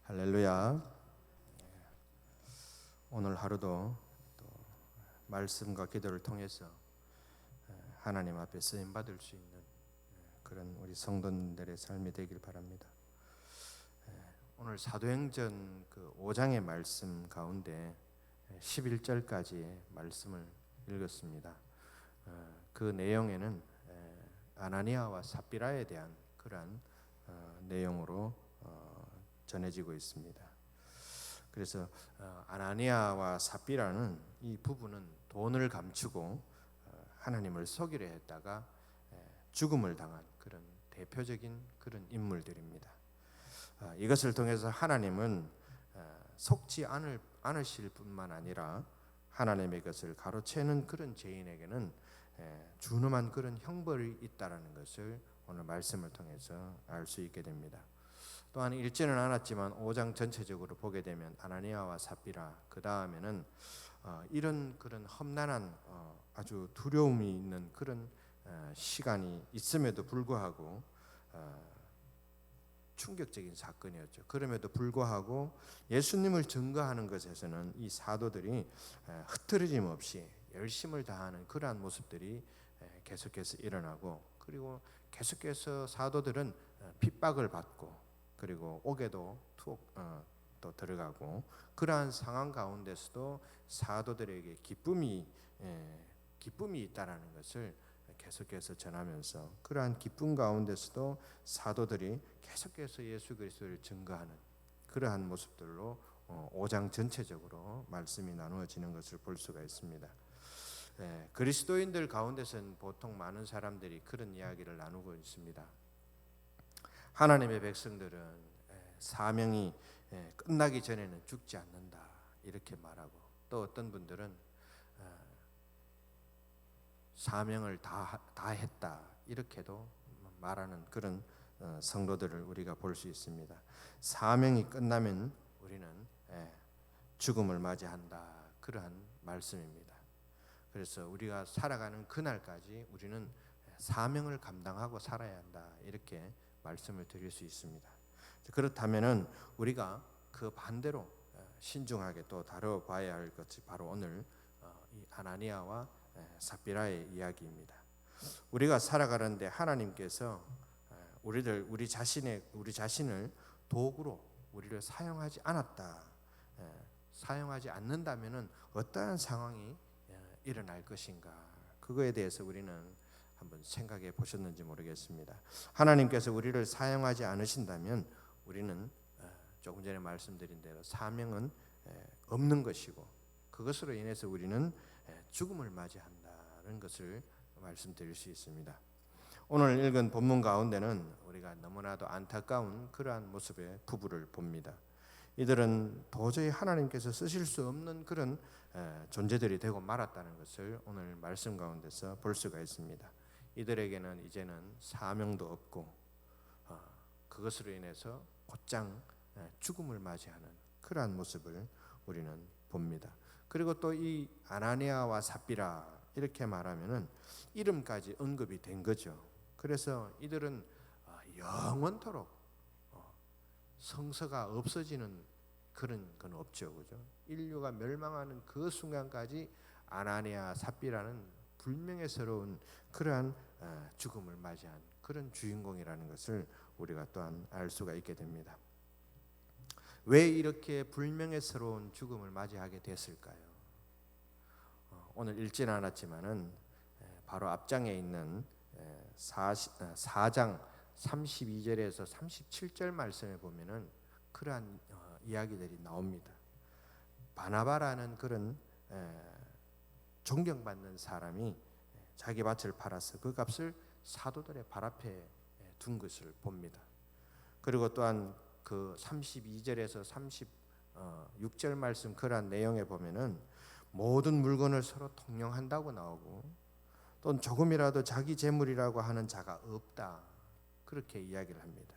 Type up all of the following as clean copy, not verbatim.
할렐루야. 오늘 하루도 또 말씀과 기도를 통해서 하나님 앞에 쓰임 받을 수 있는 그런 우리 성도들의 삶이 되길 바랍니다. 오늘 사도행전 그 5장의 말씀 가운데 11절까지의 말씀을 읽었습니다. 그 내용에는 아나니아와 삽비라에 대한 그러한 내용으로 전해지고 있습니다. 그래서 아나니아와 삽비라는 이 부부는 돈을 감추고 하나님을 속이려 했다가 죽음을 당한 그런 대표적인 그런 인물들입니다. 이것을 통해서 하나님은 속지 않으실 뿐만 아니라 하나님의 것을 가로채는 그런 죄인에게는 준엄한 그런 형벌이 있다라는 것을 오늘 말씀을 통해서 알 수 있게 됩니다. 또한 읽지는 않았지만 5장 전체적으로 보게 되면 아나니아와 삽비라 그 다음에는 이런 그런 험난한 아주 두려움이 있는 그런 시간이 있음에도 불구하고 충격적인 사건이었죠. 그럼에도 불구하고 예수님을 증거하는 것에서는 이 사도들이 흐트러짐 없이 열심을 다하는 그러한 모습들이 계속해서 일어나고, 그리고 계속해서 사도들은 핍박을 받고, 그리고 옥에도 또 들어가고, 그러한 상황 가운데서도 사도들에게 기쁨이 있다라는 것을 계속해서 전하면서, 그러한 기쁨 가운데서도 사도들이 계속해서 예수 그리스도를 증거하는 그러한 모습들로 5장 전체적으로 말씀이 나누어지는 것을 볼 수가 있습니다. 그리스도인들 가운데서는 보통 많은 사람들이 그런 이야기를 나누고 있습니다. 하나님의 백성들은 사명이 끝나기 전에는 죽지 않는다 이렇게 말하고, 또 어떤 분들은 사명을 다 했다 이렇게도 말하는 그런 성도들을 우리가 볼 수 있습니다. 사명이 끝나면 우리는 죽음을 맞이한다, 그러한 말씀입니다. 그래서 우리가 살아가는 그날까지 우리는 사명을 감당하고 살아야 한다 이렇게 말씀을 드릴 수 있습니다. 그렇다면은 우리가 그 반대로 신중하게 또 다뤄봐야 할 것이 바로 오늘 이 아나니아와 삽비라의 이야기입니다. 우리가 살아가는데 하나님께서 우리 자신을 도구로 우리를 사용하지 않았다, 사용하지 않는다면은 어떠한 상황이 일어날 것인가, 그거에 대해서 우리는 한번 생각해 보셨는지 모르겠습니다. 하나님께서 우리를 사용하지 않으신다면 우리는 조금 전에 말씀드린 대로 사명은 없는 것이고, 그것으로 인해서 우리는 죽음을 맞이한다는 것을 말씀드릴 수 있습니다. 오늘 읽은 본문 가운데는 우리가 너무나도 안타까운 그러한 모습의 부부를 봅니다. 이들은 도저히 하나님께서 쓰실 수 없는 그런 존재들이 되고 말았다는 것을 오늘 말씀 가운데서 볼 수가 있습니다. 이들에게는 이제는 사명도 없고 그것으로 인해서 곧장 죽음을 맞이하는 그러한 모습을 우리는 봅니다. 그리고 또 이 아나니아와 삽비라 이렇게 말하면은 이름까지 언급이 된 거죠. 그래서 이들은 영원토록 성서가 없어지는 그런 건 없죠, 그죠? 인류가 멸망하는 그 순간까지 아나니아 삽비라는 불명예스러운 그러한 죽음을 맞이한 그런 주인공이라는 것을 우리가 또한 알 수가 있게 됩니다. 왜 이렇게 불명예스러운 죽음을 맞이하게 됐을까요? 오늘 읽지는 않았지만은 바로 앞장에 있는 4장 32절에서 37절 말씀에 보면은 그러한 이야기들이 나옵니다. 바나바라는 그런 존경받는 사람이 자기 밭을 팔아서 그 값을 사도들의 발 앞에 둔 것을 봅니다. 그리고 또한 그 32절에서 36절 말씀 그러한 내용에 보면은 모든 물건을 서로 통용한다고 나오고, 또 조금이라도 자기 재물이라고 하는 자가 없다 그렇게 이야기를 합니다.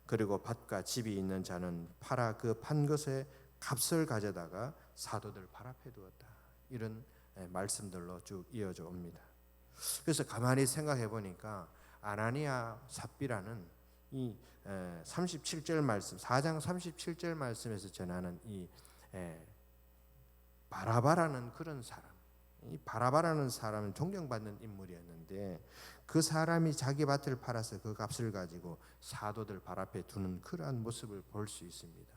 그리고 밭과 집이 있는 자는 팔아 그 판 것의 값을 가져다가 사도들 발 앞에 두었다, 이런 말씀들로 쭉 이어져 옵니다. 그래서 가만히 생각해 보니까 아나니아 삽비라는 이 37절 말씀, 4장 37절 말씀에서 전하는 이 바라바라는 그런 사람, 이 바라바라는 사람은 존경받는 인물이었는데 그 사람이 자기 밭을 팔아서 그 값을 가지고 사도들 발 앞에 두는 그러한 모습을 볼 수 있습니다.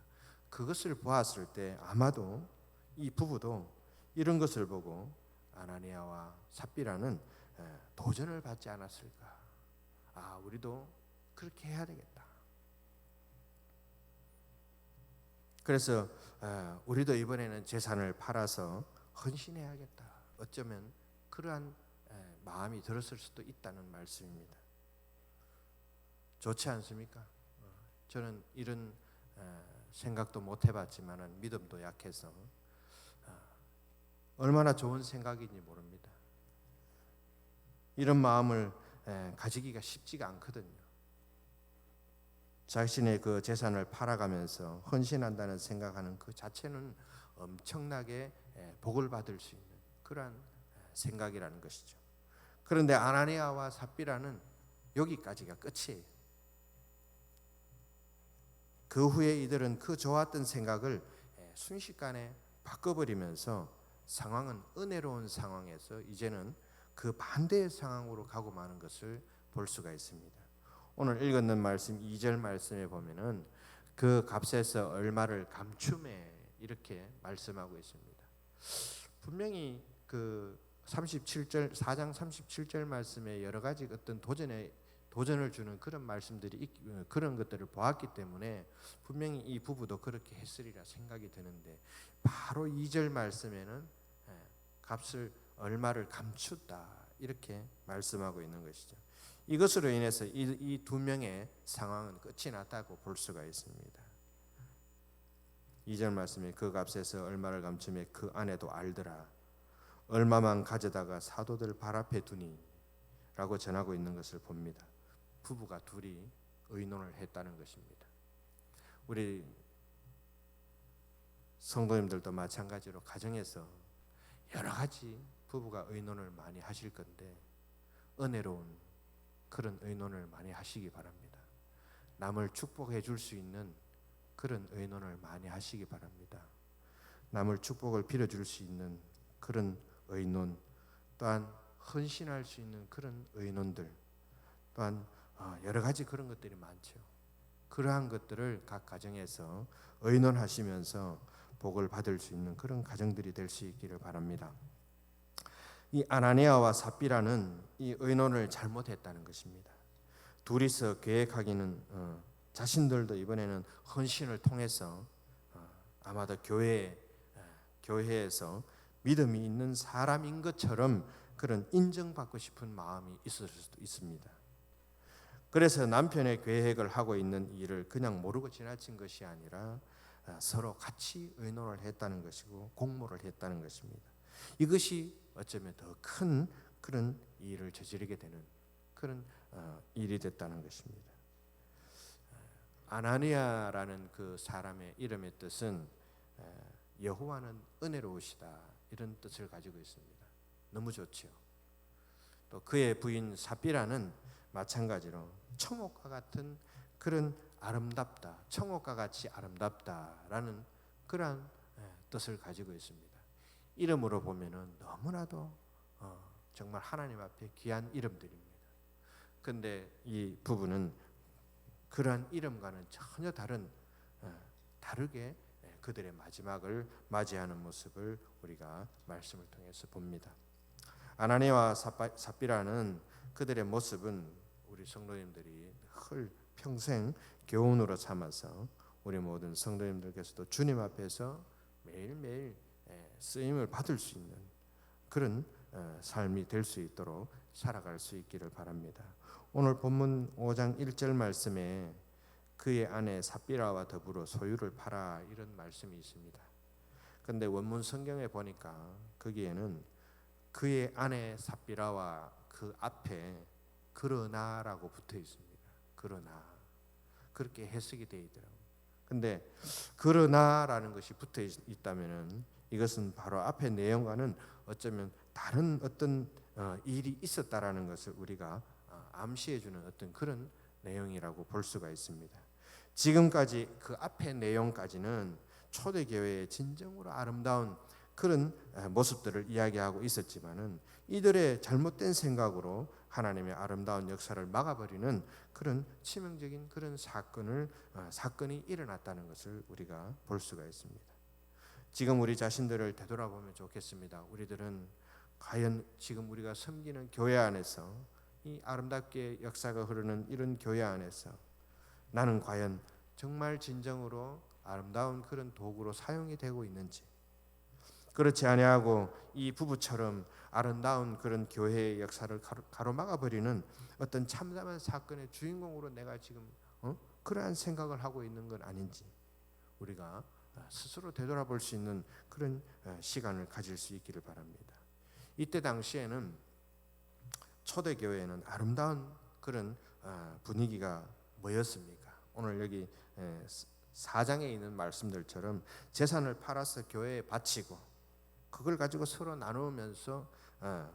그것을 보았을 때 아마도 이 부부도 이런 것을 보고 아나니아와 삽비라는 도전을 받지 않았을까. 아, 우리도 그렇게 해야 되겠다. 그래서 우리도 이번에는 재산을 팔아서 헌신해야겠다. 어쩌면 그러한 마음이 들었을 수도 있다는 말씀입니다. 좋지 않습니까? 저는 이런 생각도 못 해봤지만 믿음도 약해서 얼마나 좋은 생각인지 모릅니다. 이런 마음을 가지기가 쉽지가 않거든요. 자신의 그 재산을 팔아가면서 헌신한다는 생각하는 그 자체는 엄청나게 복을 받을 수 있는 그러한 생각이라는 것이죠. 그런데 아나니아와 삽비라는 여기까지가 끝이에요. 그 후에 이들은 그 좋았던 생각을 순식간에 바꿔버리면서 상황은 은혜로운 상황에서 이제는 그 반대의 상황으로 가고 마는 것을 볼 수가 있습니다. 오늘 읽었는 말씀 2절 말씀에 보면은 그 값에서 얼마를 감춤해 이렇게 말씀하고 있습니다. 분명히 그 37절 4장 37절 말씀에 여러 가지 어떤 도전을 주는 그런 말씀들이 그런 것들을 보았기 때문에 분명히 이 부부도 그렇게 했으리라 생각이 드는데 바로 2절 말씀에는 값을 얼마를 감추다 이렇게 말씀하고 있는 것이죠. 이것으로 인해서 이 두 명의 상황은 끝이 났다고 볼 수가 있습니다. 2절 말씀에 그 값에서 얼마를 감추며 그 아내도 알더라. 얼마만 가져다가 사도들 발 앞에 두니 라고 전하고 있는 것을 봅니다. 부부가 둘이 의논을 했다는 것입니다. 우리 성도님들도 마찬가지로 가정에서 여러 가지 부부가 의논을 많이 하실 건데 은혜로운 그런 의논을 많이 하시기 바랍니다. 남을 축복해 줄 수 있는 그런 의논을 많이 하시기 바랍니다. 남을 축복을 빌어줄 수 있는 그런 의논, 또한 헌신할 수 있는 그런 의논들, 또한 여러 가지 그런 것들이 많죠. 그러한 것들을 각 가정에서 의논하시면서 복을 받을 수 있는 그런 가정들이 될 수 있기를 바랍니다. 이 아나니아와 삽비라는 이 의논을 잘못했다는 것입니다. 둘이서 계획하기는 자신들도 이번에는 헌신을 통해서 아마도 교회에서 믿음이 있는 사람인 것처럼 그런 인정받고 싶은 마음이 있을 수도 있습니다. 그래서 남편의 계획을 하고 있는 일을 그냥 모르고 지나친 것이 아니라 서로 같이 의논을 했다는 것이고 공모를 했다는 것입니다. 이것이 어쩌면 더 큰 그런 일을 저지르게 되는 그런 일이 됐다는 것입니다. 아나니아라는 그 사람의 이름의 뜻은 여호와는 은혜로우시다 이런 뜻을 가지고 있습니다. 너무 좋죠. 또 그의 부인 삽비라는 마찬가지로 청옥과 같은 그런 아름답다, 청옥과 같이 아름답다라는 그러한 뜻을 가지고 있습니다. 이름으로 보면은 너무나도 정말 하나님 앞에 귀한 이름들입니다. 그런데 이 부부는 그러한 이름과는 전혀 다르게 그들의 마지막을 맞이하는 모습을 우리가 말씀을 통해서 봅니다. 아나니아와 삽비라는 그들의 모습은 우리 성도님들이 늘 평생 교훈으로 삼아서 우리 모든 성도님들께서도 주님 앞에서 매일매일 쓰임을 받을 수 있는 그런 삶이 될 수 있도록 살아갈 수 있기를 바랍니다. 오늘 본문 5장 1절 말씀에 그의 아내 삽비라와 더불어 소유를 팔아 이런 말씀이 있습니다. 그런데 원문 성경에 보니까 거기에는 그의 아내 삽비라와 그 앞에 그러나라고 붙어 있습니다. 그러나 그렇게 해석이 되어 있더라고요. 근데 그러나라는 것이 붙어 있다면은 이것은 바로 앞의 내용과는 어쩌면 다른 어떤 일이 있었다라는 것을 우리가 암시해 주는 어떤 그런 내용이라고 볼 수가 있습니다. 지금까지 그 앞의 내용까지는 초대교회의 진정으로 아름다운 그런 모습들을 이야기하고 있었지만은 이들의 잘못된 생각으로 하나님의 아름다운 역사를 막아버리는 그런 치명적인 그런 사건이 일어났다는 것을 우리가 볼 수가 있습니다. 지금 우리 자신들을 되돌아보면 좋겠습니다. 우리들은 과연 지금 우리가 섬기는 교회 안에서 이 아름답게 역사가 흐르는 이런 교회 안에서 나는 과연 정말 진정으로 아름다운 그런 도구로 사용이 되고 있는지, 그렇지 아니하고 이 부부처럼 아름다운 그런 교회의 역사를 가로막아 버리는 어떤 참담한 사건의 주인공으로 내가 지금 그러한 생각을 하고 있는 건 아닌지 우리가 스스로 되돌아볼 수 있는 그런 시간을 가질 수 있기를 바랍니다. 이때 당시에는 초대교회는 아름다운 그런 분위기가 뭐였습니까? 오늘 여기 4장에 있는 말씀들처럼 재산을 팔아서 교회에 바치고 그걸 가지고 서로 나누면서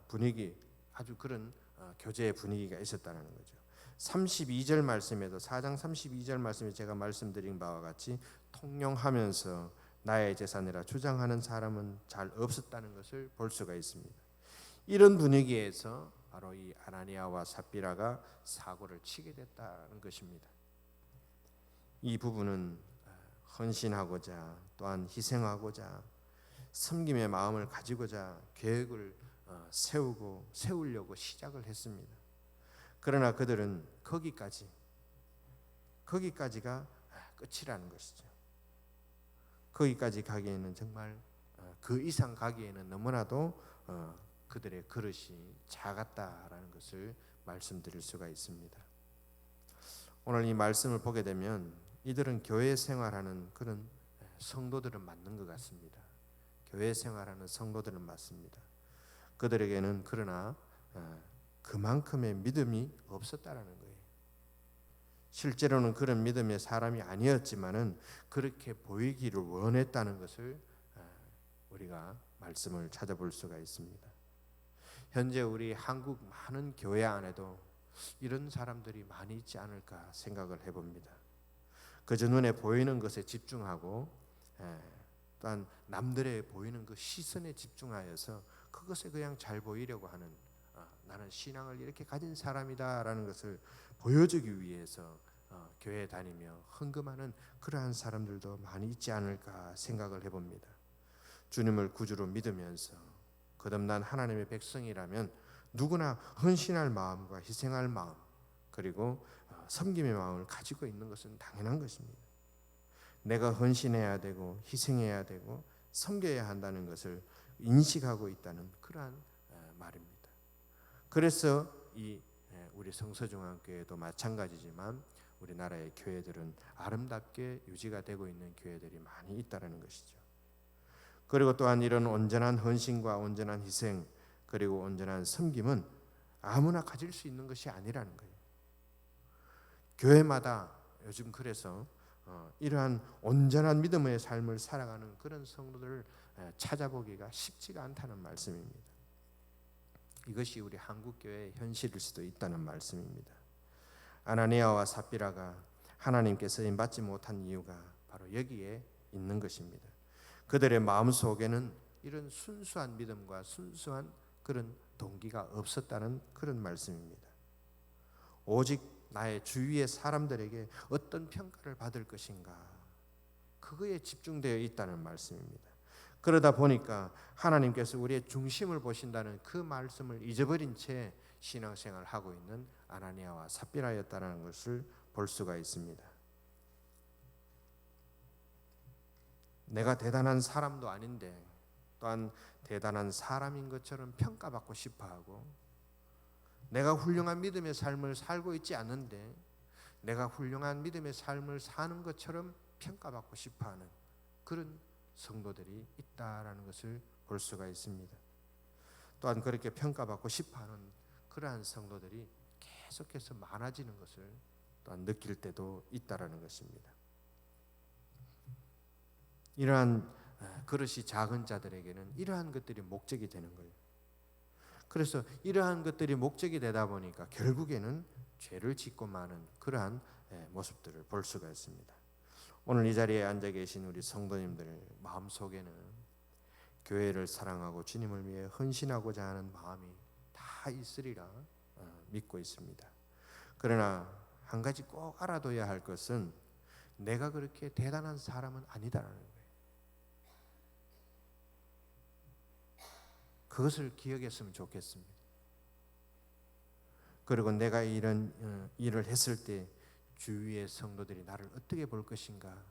분위기, 아주 그런 교제의 분위기가 있었다는 거죠. 32절 말씀에도 4장 32절 말씀에 제가 말씀드린 바와 같이 통용하면서 나의 재산이라 주장하는 사람은 잘 없었다는 것을 볼 수가 있습니다. 이런 분위기에서 바로 이 아나니아와 삽비라가 사고를 치게 됐다는 것입니다. 이 부부는 헌신하고자 또한 희생하고자 섬김의 마음을 가지고자 계획을 세우려고 시작을 했습니다. 그러나 그들은 거기까지가 끝이라는 것이죠. 거기까지 가기에는 정말 그 이상 가기에는 너무나도 그들의 그릇이 작았다라는 것을 말씀드릴 수가 있습니다. 오늘 이 말씀을 보게 되면 이들은 교회 생활하는 그런 성도들은 맞는 것 같습니다. 교회 생활하는 성도들은 맞습니다. 그들에게는 그러나 그만큼의 믿음이 없었다라는 거예요. 실제로는 그런 믿음의 사람이 아니었지만은 그렇게 보이기를 원했다는 것을 우리가 말씀을 찾아볼 수가 있습니다. 현재 우리 한국 많은 교회 안에도 이런 사람들이 많이 있지 않을까 생각을 해봅니다. 그저 눈에 보이는 것에 집중하고 또한 남들의 보이는 그 시선에 집중하여서 그것에 그냥 잘 보이려고 하는 나는 신앙을 이렇게 가진 사람이다라는 것을 보여주기 위해서 교회에 다니며 헌금하는 그러한 사람들도 많이 있지 않을까 생각을 해봅니다. 주님을 구주로 믿으면서 거듭난 하나님의 백성이라면 누구나 헌신할 마음과 희생할 마음 그리고 섬김의 마음을 가지고 있는 것은 당연한 것입니다. 내가 헌신해야 되고 희생해야 되고 섬겨야 한다는 것을 인식하고 있다는 그러한 말입니다. 그래서 우리 성서중앙교회도 마찬가지지만 우리나라의 교회들은 아름답게 유지가 되고 있는 교회들이 많이 있다는 것이죠. 그리고 또한 이런 온전한 헌신과 온전한 희생 그리고 온전한 섬김은 아무나 가질 수 있는 것이 아니라는 거예요. 교회마다 요즘 그래서 이러한 온전한 믿음의 삶을 살아가는 그런 성도들을 찾아보기가 쉽지가 않다는 말씀입니다. 이것이 우리 한국교회의 현실일 수도 있다는 말씀입니다. 아나니아와 삽비라가 하나님께 쓰임받지 못한 이유가 바로 여기에 있는 것입니다. 그들의 마음속에는 이런 순수한 믿음과 순수한 그런 동기가 없었다는 그런 말씀입니다. 오직 나의 주위의 사람들에게 어떤 평가를 받을 것인가 그거에 집중되어 있다는 말씀입니다. 그러다 보니까 하나님께서 우리의 중심을 보신다는 그 말씀을 잊어버린 채 신앙생활을 하고 있는 아나니아와 삽비라였다는 것을 볼 수가 있습니다. 내가 대단한 사람도 아닌데 또한 대단한 사람인 것처럼 평가받고 싶어하고 내가 훌륭한 믿음의 삶을 살고 있지 않는데 내가 훌륭한 믿음의 삶을 사는 것처럼 평가받고 싶어하는 그런 성도들이 있다라는 것을 볼 수가 있습니다. 또한 그렇게 평가받고 싶어하는 그러한 성도들이 계속해서 많아지는 것을 또한 느낄 때도 있다라는 것입니다. 이러한 그릇이 작은 자들에게는 이러한 것들이 목적이 되는 거예요. 그래서 이러한 것들이 목적이 되다 보니까 결국에는 죄를 짓고 마는 그러한 모습들을 볼 수가 있습니다. 오늘 이 자리에 앉아 계신 우리 성도님들 마음속에는 교회를 사랑하고 주님을 위해 헌신하고자 하는 마음이 다 있으리라 믿고 있습니다. 그러나 한 가지 꼭 알아둬야 할 것은 내가 그렇게 대단한 사람은 아니다라는 거예요. 그것을 기억했으면 좋겠습니다. 그리고 내가 이런 일을 했을 때 주위의 성도들이 나를 어떻게 볼 것인가,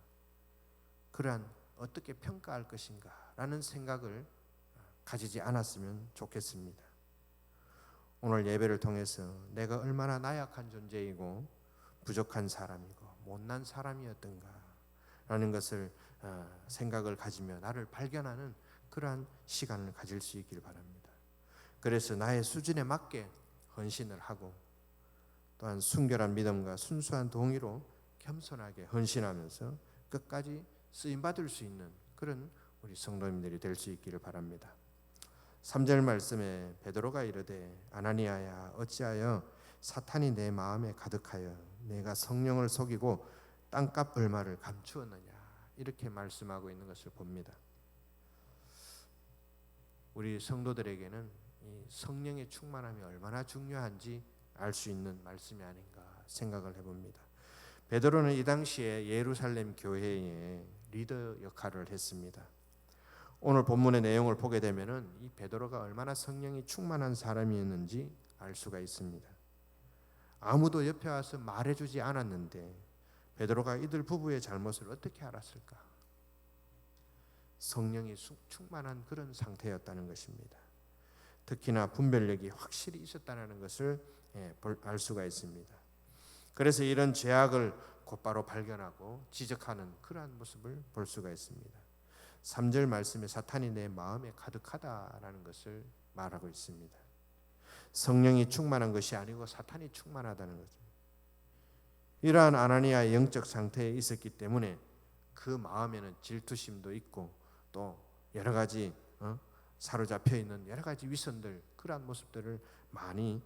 그러한 어떻게 평가할 것인가 라는 생각을 가지지 않았으면 좋겠습니다. 오늘 예배를 통해서 내가 얼마나 나약한 존재이고 부족한 사람이고 못난 사람이었던가 라는 것을 생각을 가지며 나를 발견하는 그러한 시간을 가질 수 있기를 바랍니다. 그래서 나의 수준에 맞게 헌신을 하고 또한 순결한 믿음과 순수한 동의로 겸손하게 헌신하면서 끝까지 쓰임받을 수 있는 그런 우리 성도님들이 될 수 있기를 바랍니다. 3절 말씀에 베드로가 이르되 아나니아야 어찌하여 사탄이 내 마음에 가득하여 내가 성령을 속이고 땅값 얼마를 감추었느냐 이렇게 말씀하고 있는 것을 봅니다. 우리 성도들에게는 이 성령의 충만함이 얼마나 중요한지 알 수 있는 말씀이 아닌가 생각을 해봅니다. 베드로는 이 당시에 예루살렘 교회의 리더 역할을 했습니다. 오늘 본문의 내용을 보게 되면은 이 베드로가 얼마나 성령이 충만한 사람이었는지 알 수가 있습니다. 아무도 옆에 와서 말해주지 않았는데 베드로가 이들 부부의 잘못을 어떻게 알았을까? 성령이 충만한 그런 상태였다는 것입니다. 특히나 분별력이 확실히 있었다는 것을 알 수가 있습니다. 그래서 이런 죄악을 곧바로 발견하고 지적하는 그러한 모습을 볼 수가 있습니다. 3절 말씀에 사탄이 내 마음에 가득하다라는 것을 말하고 있습니다. 성령이 충만한 것이 아니고 사탄이 충만하다는 거죠. 이러한 아나니아의 영적 상태에 있었기 때문에 그 마음에는 질투심도 있고 또 여러 가지 사로잡혀 있는 여러 가지 위선들 그러한 모습들을 많이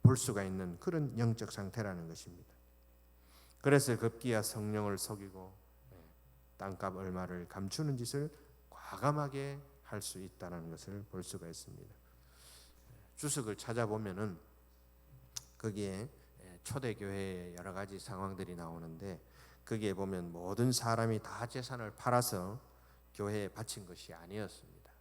볼 수가 있는 그런 영적 상태라는 것입니다. 그래서 급기야 성령을 속이고 땅값 얼마를 감추는 짓을 과감하게 할 수 있다는 것을 볼 수가 있습니다. 주석을 찾아보면은 거기에 초대교회의 여러 가지 상황들이 나오는데 거기에 보면 모든 사람이 다 재산을 팔아서 교회에 바친 것이 아니었습니다.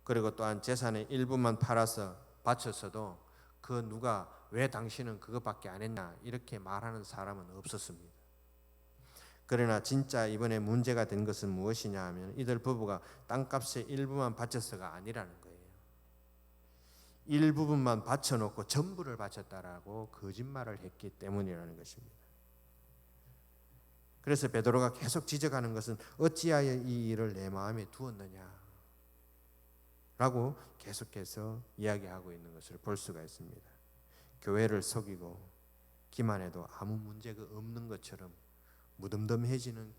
그리고 또한 재산의 일부만 팔아서 바쳤어도 그 누가 왜 당신은 그것밖에 안 했냐 이렇게 말하는 사람은 없었습니다. 그러나 진짜 이번에 문제가 된 것은 무엇이냐 하면 이들 부부가 땅값의 일부만 바쳤어가 아니라는 거예요. 일부분만 바쳐놓고 전부를 바쳤다라고 거짓말을 했기 때문이라는 것입니다. 그래서 베드로가 계속 지적하는 것은 어찌하여 이 일을 내 마음에 두었느냐 라고 계속해서 이야기하고 있는 것을 볼 수가 있습니다. 교회를 속이고 기만해도 아무 문제가 없는 것처럼 무덤덤해지는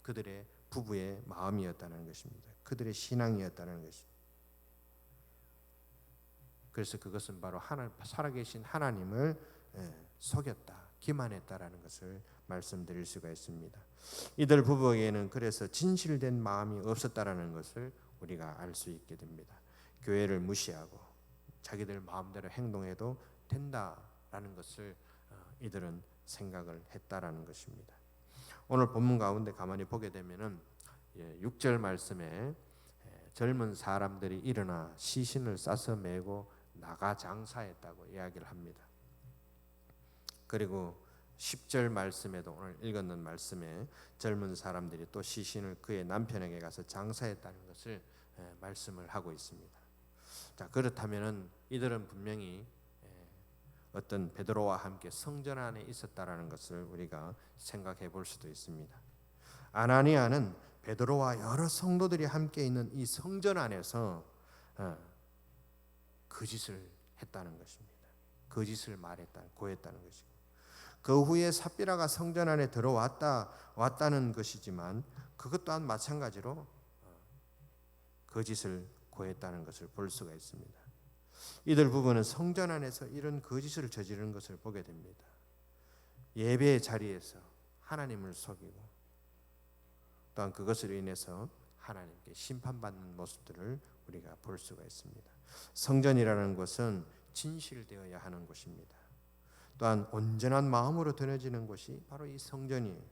그들의 부부의 마음이었다는 것입니다. 그들의 신앙이었다는 것입니다. 그래서 그것은 바로 살아계신 하나님을 속였다, 기만했다라는 것을 말씀드릴 수가 있습니다. 이들 부부에게는 그래서 진실된 마음이 없었다라는 것을 우리가 알 수 있게 됩니다. 교회를 무시하고 자기들 마음대로 행동해도 된다라는 것을 이들은 생각을 했다라는 것입니다. 오늘 본문 가운데 가만히 보게 되면은 6절 말씀에 젊은 사람들이 일어나 시신을 싸서 메고 나가 장사했다고 이야기를 합니다. 그리고 10절 말씀에도 오늘 읽었는 말씀에 젊은 사람들이 또 시신을 그의 남편에게 가서 장사했다는 것을 말씀을 하고 있습니다. 자, 그렇다면은 이들은 분명히 어떤 베드로와 함께 성전 안에 있었다라는 것을 우리가 생각해 볼 수도 있습니다. 아나니아는 베드로와 여러 성도들이 함께 있는 이 성전 안에서 거짓을 했다는 것입니다. 거짓을 고했다는 것이고 그 후에 삽비라가 성전 안에 왔다는 것이지만 그것 또한 마찬가지로 거짓을 고했다는 것을 볼 수가 있습니다. 이들 부부는 성전 안에서 이런 거짓을 저지르는 것을 보게 됩니다. 예배의 자리에서 하나님을 속이고 또한 그것으로 인해서 하나님께 심판받는 모습들을 우리가 볼 수가 있습니다. 성전이라는 것은 진실되어야 하는 곳입니다. 또한 온전한 마음으로 드려지는 곳이 바로 이 성전이에요.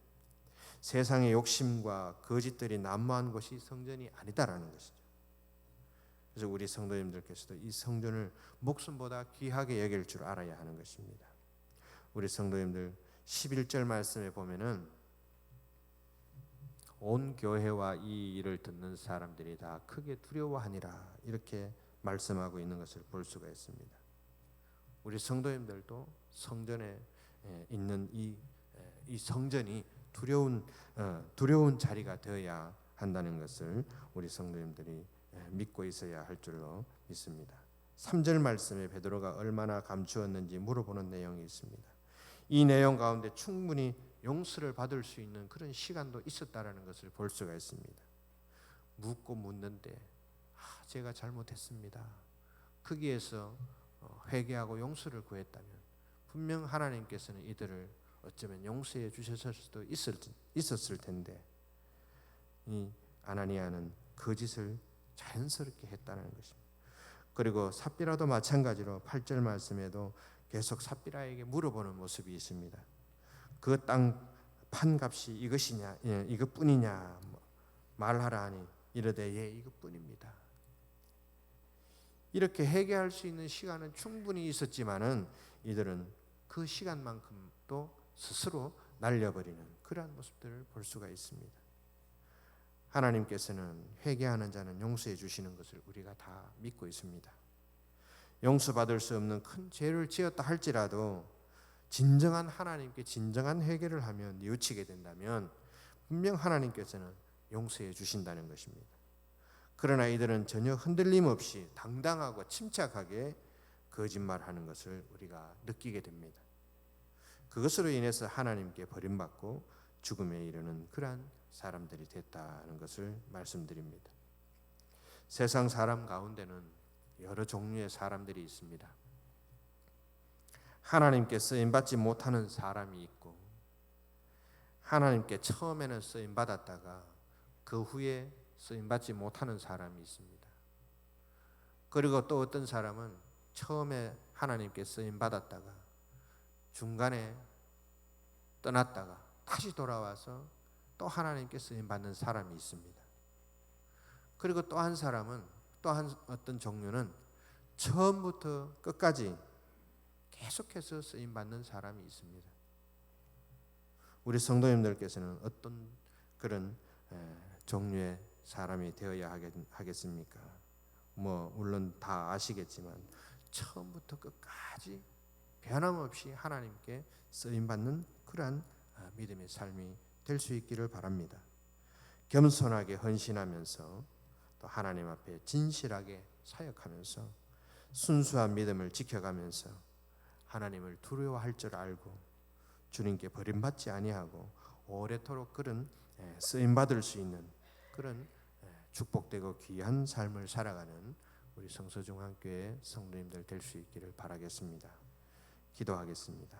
세상의 욕심과 거짓들이 난무한 곳이 성전이 아니다라는 것이죠. 그래서 우리 성도님들께서도 이 성전을 목숨보다 귀하게 여길 줄 알아야 하는 것입니다. 우리 성도님들 11절 말씀에 보면은 온 교회와 이 일을 듣는 사람들이 다 크게 두려워하니라 이렇게 말씀하고 있는 것을 볼 수가 있습니다. 우리 성도님들도 성전에 있는 이 성전이 두려운 자리가 되어야 한다는 것을 우리 성도님들이 믿고 있어야 할 줄로 믿습니다. 3절 말씀에 베드로가 얼마나 감추었는지 물어보는 내용이 있습니다. 이 내용 가운데 충분히 용서를 받을 수 있는 그런 시간도 있었다라는 것을 볼 수가 있습니다. 묻고 묻는데 제가 잘못했습니다. 거기에서 회개하고 용서를 구했다면 분명 하나님께서는 이들을 어쩌면 용서해 주셨을 수도 있었을 텐데 이 아나니아는 거짓을 자연스럽게 했다는 것입니다. 그리고 삽비라도 마찬가지로 8절 말씀에도 계속 삽비라에게 물어보는 모습이 있습니다. 그 땅 판값이 이것이냐, 이것뿐이냐 말하라 하니 이르되 예 이것뿐입니다. 이렇게 회개할 수 있는 시간은 충분히 있었지만은 이들은 그 시간만큼도 스스로 날려버리는 그러한 모습들을 볼 수가 있습니다. 하나님께서는 회개하는 자는 용서해 주시는 것을 우리가 다 믿고 있습니다. 용서받을 수 없는 큰 죄를 지었다 할지라도 진정한 하나님께 진정한 회개를 하며 뉘우치게 된다면 분명 하나님께서는 용서해 주신다는 것입니다. 그러나 이들은 전혀 흔들림 없이 당당하고 침착하게 거짓말하는 것을 우리가 느끼게 됩니다. 그것으로 인해서 하나님께 버림받고 죽음에 이르는 그러한 사람들이 됐다는 것을 말씀드립니다. 세상 사람 가운데는 여러 종류의 사람들이 있습니다. 하나님께 쓰임받지 못하는 사람이 있고 하나님께 처음에는 쓰임받았다가 그 후에 쓰임받지 못하는 사람이 있습니다. 그리고 또 어떤 사람은 처음에 하나님께 쓰임받았다가 중간에 떠났다가 다시 돌아와서 또 하나님께 쓰임받는 사람이 있습니다. 그리고 또 한 사람은 또 한 어떤 종류는 처음부터 끝까지 계속해서 쓰임받는 사람이 있습니다. 우리 성도님들께서는 어떤 그런 종류의 사람이 되어야 하겠습니까? 물론 다 아시겠지만 처음부터 끝까지 변함없이 하나님께 쓰임받는 그러한 믿음의 삶이 될 수 있기를 바랍니다. 겸손하게 헌신하면서 또 하나님 앞에 진실하게 사역하면서 순수한 믿음을 지켜가면서 하나님을 두려워할 줄 알고 주님께 버림받지 아니하고 오래도록 그런 쓰임받을 수 있는 그런 축복되고 귀한 삶을 살아가는 우리 성서중앙교회 성도님들 될 수 있기를 바라겠습니다. 기도하겠습니다.